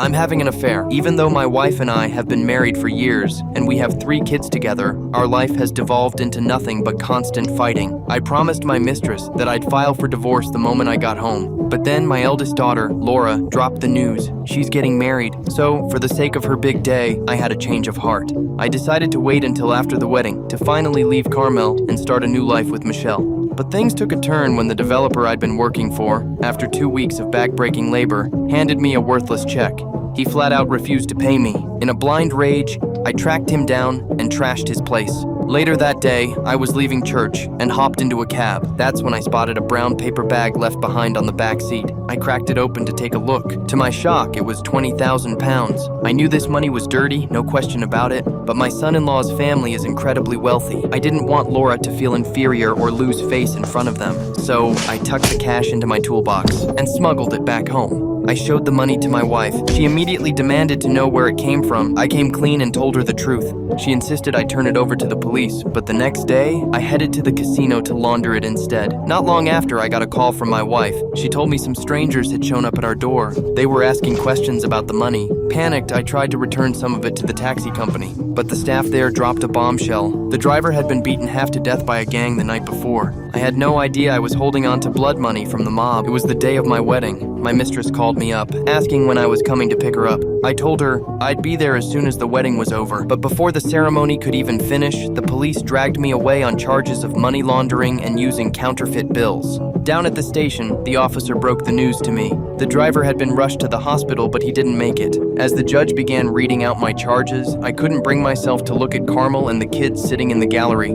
I'm having an affair. Even though my wife and I have been married for years and we have 3 kids together, our life has devolved into nothing but constant fighting. I promised my mistress that I'd file for divorce the moment I got home. But then my eldest daughter, Laura, dropped the news. She's getting married. So, for the sake of her big day, I had a change of heart. I decided to wait until after the wedding to finally leave Carmel and start a new life with Michelle. But things took a turn when the developer I'd been working for, after 2 weeks of back-breaking labor, handed me a worthless check. He flat out refused to pay me. In a blind rage, I tracked him down and trashed his place. Later that day, I was leaving church and hopped into a cab. That's when I spotted a brown paper bag left behind on the back seat. I cracked it open to take a look. To my shock, it was 20,000 pounds. I knew this money was dirty, no question about it, but my son-in-law's family is incredibly wealthy. I didn't want Laura to feel inferior or lose face in front of them. So I tucked the cash into my toolbox and smuggled it back home. I showed the money to my wife. She immediately demanded to know where it came from. I came clean and told her the truth. She insisted I turn it over to the police, but the next day, I headed to the casino to launder it instead. Not long after, I got a call from my wife. She told me some strangers had shown up at our door. They were asking questions about the money. Panicked, I tried to return some of it to the taxi company, but the staff there dropped a bombshell. The driver had been beaten half to death by a gang the night before. I had no idea I was holding on to blood money from the mob. It was the day of my wedding. My mistress called me up, asking when I was coming to pick her up. I told her I'd be there as soon as the wedding was over, but before the ceremony could even finish, the police dragged me away on charges of money laundering and using counterfeit bills. Down at the station, the officer broke the news to me. The driver had been rushed to the hospital, but he didn't make it. As the judge began reading out my charges, I couldn't bring myself to look at Carmel and the kids sitting in the gallery.